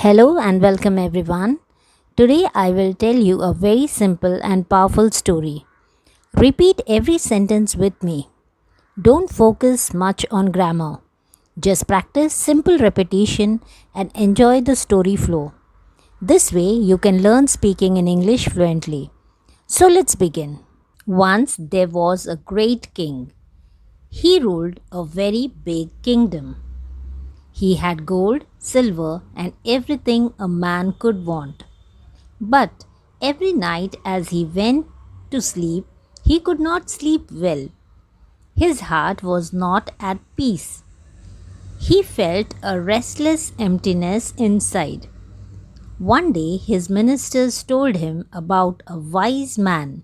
Hello and welcome everyone. Today I will tell you a very simple and powerful story. Repeat every sentence with me. Don't focus much on grammar. Just practice simple repetition and enjoy the story flow. This way you can learn speaking in English fluently. So let's begin. Once there was a great king. He ruled a very big kingdom. He had gold, silver, and everything a man could want. But every night as he went to sleep, he could not sleep well. His heart was not at peace. He felt a restless emptiness inside. One day his ministers told him about a wise man.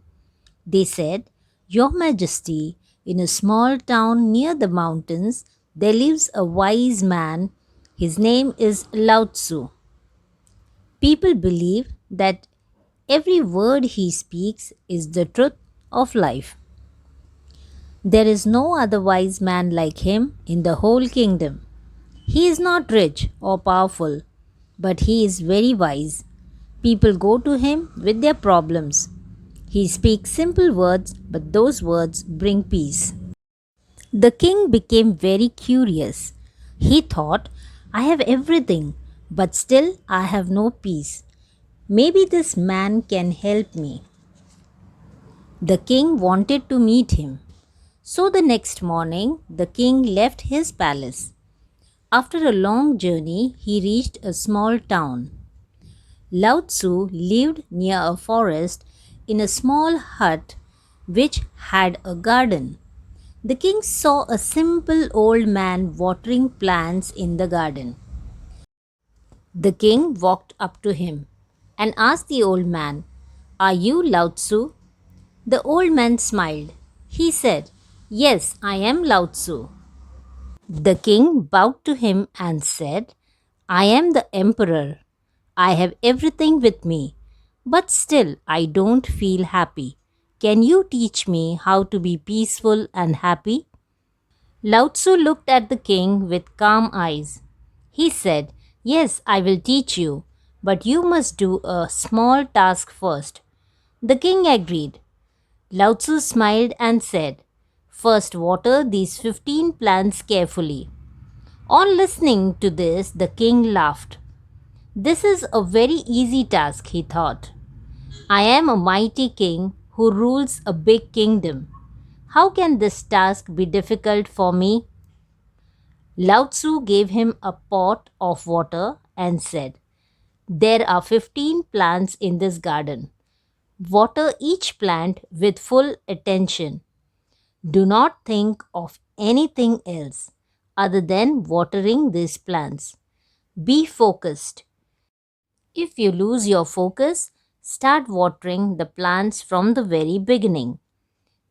They said, "Your Majesty, in a small town near the mountains, there lives a wise man. His name is Lao Tzu. People believe that every word he speaks is the truth of life. There is no other wise man like him in the whole kingdom. He is not rich or powerful, but he is very wise. People go to him with their problems. He speaks simple words, but those words bring peace." The king became very curious. He thought, "I have everything, but still I have no peace. Maybe this man can help me." The king wanted to meet him. So the next morning, the king left his palace. After a long journey, he reached a small town. Lao Tzu lived near a forest in a small hut which had a garden. The king saw a simple old man watering plants in the garden. The king walked up to him and asked the old man, "Are you Lao Tzu?" The old man smiled. He said, "Yes, I am Lao Tzu." The king bowed to him and said, "I am the emperor. I have everything with me, but still I don't feel happy. Can you teach me how to be peaceful and happy?" Lao Tzu looked at the king with calm eyes. He said, "Yes, I will teach you, but you must do a small task first." The king agreed. Lao Tzu smiled and said, "First water these 15 plants carefully." On listening to this, the king laughed. "This is a very easy task," he thought. "I am a mighty king who rules a big kingdom. How can this task be difficult for me?" Lao Tzu gave him a pot of water and said, "There are 15 plants in this garden. Water each plant with full attention. Do not think of anything else other than watering these plants. Be focused. If you lose your focus, start watering the plants from the very beginning."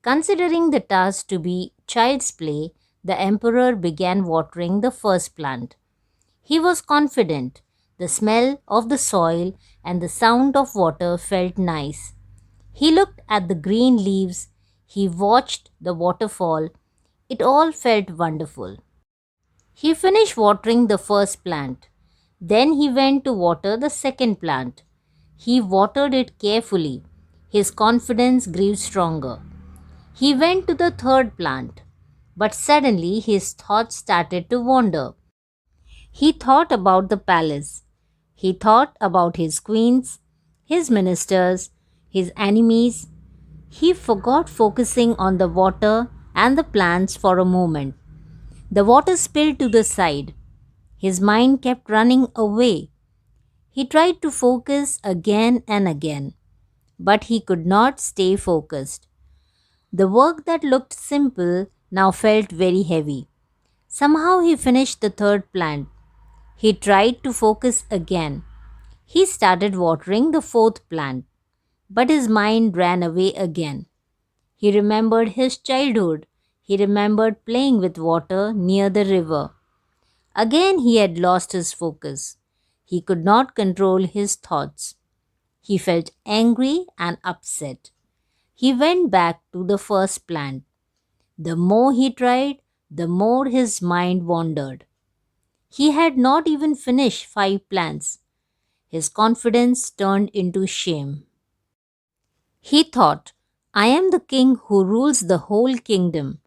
Considering the task to be child's play, the emperor began watering the first plant. He was confident. The smell of the soil and the sound of water felt nice. He looked at the green leaves. He watched the waterfall. It all felt wonderful. He finished watering the first plant. Then he went to water the second plant. He watered it carefully. His confidence grew stronger. He went to the third plant. But suddenly his thoughts started to wander. He thought about the palace. He thought about his queens, his ministers, his enemies. He forgot focusing on the water and the plants for a moment. The water spilled to the side. His mind kept running away. He tried to focus again and again, but he could not stay focused. The work that looked simple now felt very heavy. Somehow he finished the third plant. He tried to focus again. He started watering the fourth plant, but his mind ran away again. He remembered his childhood. He remembered playing with water near the river. Again he had lost his focus. He could not control his thoughts. He felt angry and upset. He went back to the first plant. The more he tried, the more his mind wandered. He had not even finished 5 plants. his confidence turned into shame. He thought, I am the king who rules the whole kingdom,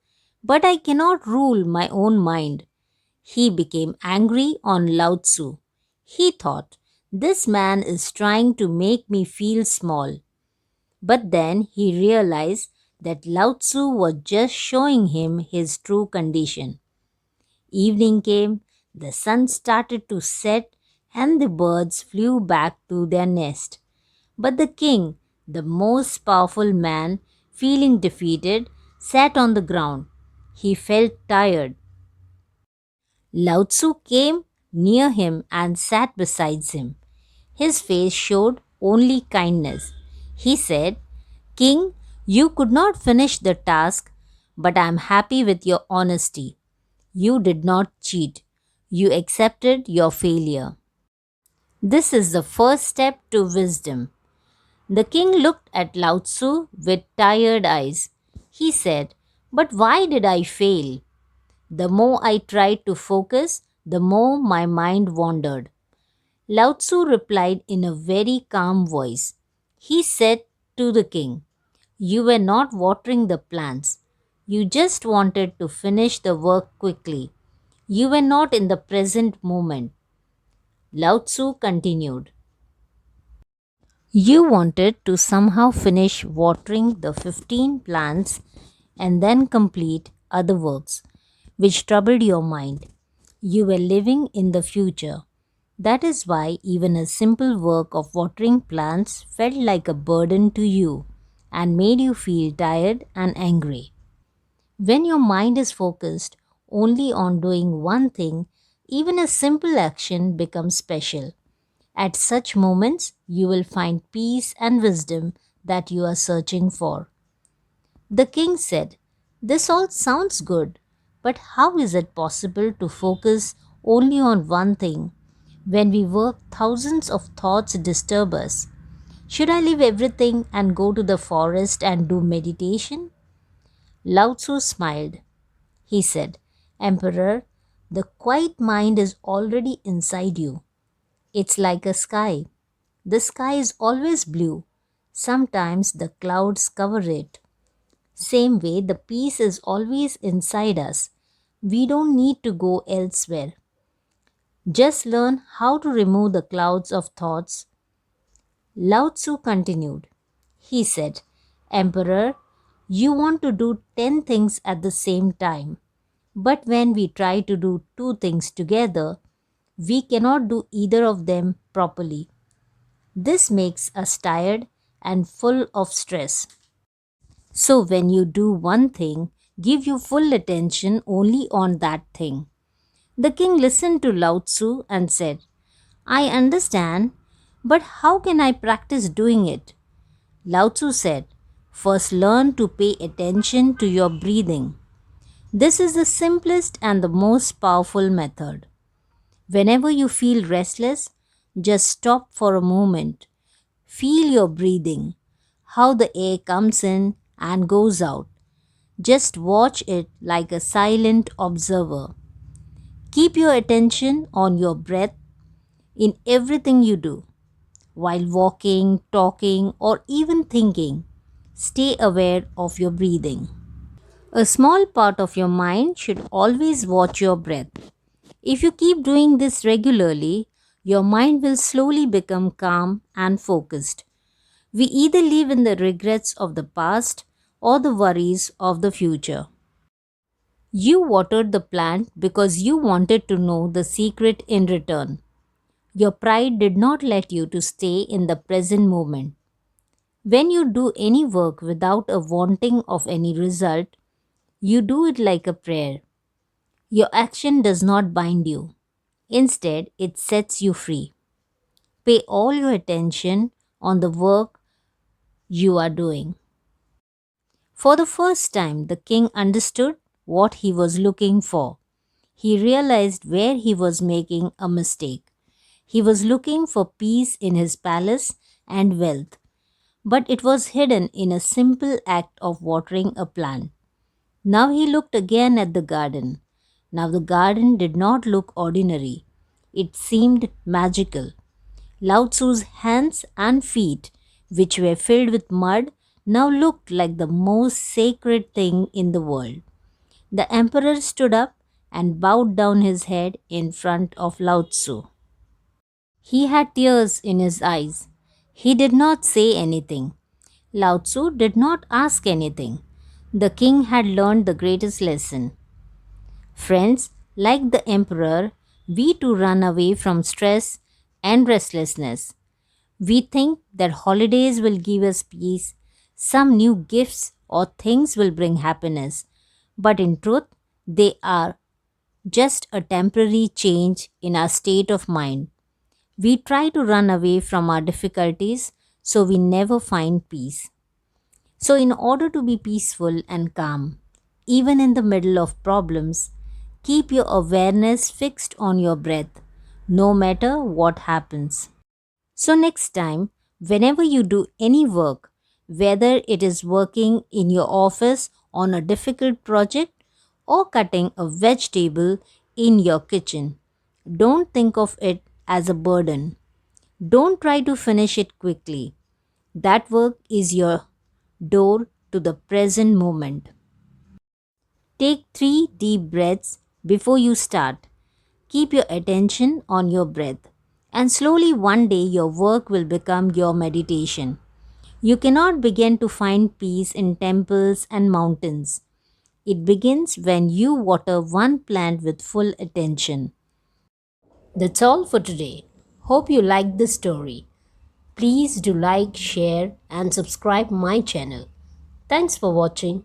but I cannot rule my own mind. He became angry on Lao Tzu. He thought, this man is trying to make me feel small. But then he realized that Lao Tzu was just showing him his true condition. Evening came, the sun started to set, and the birds flew back to their nest. But the king, the most powerful man, feeling defeated, sat on the ground. He felt tired. Lao Tzu came near him and sat beside him. His face showed only kindness. He said, King, you could not finish the task, but I am happy with your honesty. You did not cheat. You accepted your failure. This is the first step to wisdom. The king looked at Lao Tzu with tired eyes. He said, But why did I fail? The more I tried to focus, the more my mind wandered. Lao Tzu replied in a very calm voice. He said to the king, You were not watering the plants. You just wanted to finish the work quickly. You were not in the present moment. Lao Tzu continued. You wanted to somehow finish watering the 15 plants and then complete other works, which troubled your mind. You were living in the future. That is why even a simple work of watering plants felt like a burden to you and made you feel tired and angry. When your mind is focused only on doing one thing, even a simple action becomes special. At such moments, you will find peace and wisdom that you are searching for. The king said, This all sounds good, but how is it possible to focus only on one thing? When we work, thousands of thoughts disturb us. Should I leave everything and go to the forest and do meditation? Lao Tzu smiled. He said, Emperor, the quiet mind is already inside you. It's like a sky. The sky is always blue. Sometimes the clouds cover it. Same way, the peace is always inside us. We don't need to go elsewhere. Just learn how to remove the clouds of thoughts. Lao Tzu continued. He said, Emperor, you want to do 10 things at the same time. But when we try to do two things together, we cannot do either of them properly. This makes us tired and full of stress. So when you do one thing, give your full attention only on that thing. The king listened to Lao Tzu and said, I understand, but how can I practice doing it? Lao Tzu said, First learn to pay attention to your breathing. This is the simplest and the most powerful method. Whenever you feel restless, just stop for a moment. Feel your breathing, how the air comes in and goes out. Just watch it like a silent observer. Keep your attention on your breath in everything you do. While walking, talking, or even thinking, stay aware of your breathing. A small part of your mind should always watch your breath. If you keep doing this regularly, your mind will slowly become calm and focused. We either live in the regrets of the past or the worries of the future. You watered the plant because you wanted to know the secret in return. Your pride did not let you to stay in the present moment. When you do any work without a wanting of any result, you do it like a prayer. Your action does not bind you. Instead, it sets you free. Pay all your attention on the work you are doing. For the first time, the king understood what he was looking for. He realized where he was making a mistake. He was looking for peace in his palace and wealth, but it was hidden in a simple act of watering a plant. Now he looked again at the garden. Now the garden did not look ordinary. It seemed magical. Lao Tzu's hands and feet, which were filled with mud, now looked like the most sacred thing in the world. The emperor stood up and bowed down his head in front of Lao Tzu. He had tears in his eyes. He did not say anything. Lao Tzu did not ask anything. The king had learned the greatest lesson. Friends, like the emperor, we too run away from stress and restlessness. We think that holidays will give us peace, some new gifts or things will bring happiness. But in truth, they are just a temporary change in our state of mind. We try to run away from our difficulties so we never find peace. So, in order to be peaceful and calm, even in the middle of problems, keep your awareness fixed on your breath, no matter what happens. So, next time, whenever you do any work, whether it is working in your office on a difficult project or cutting a vegetable in your kitchen, don't think of it as a burden. Don't try to finish it quickly. That work is your door to the present moment. Take 3 deep breaths before you start. Keep your attention on your breath, and slowly one day your work will become your meditation. You cannot begin to find peace in temples and mountains. It begins when you water one plant with full attention. That's all for today. Hope you liked the story. Please do like, share, and subscribe my channel. Thanks for watching.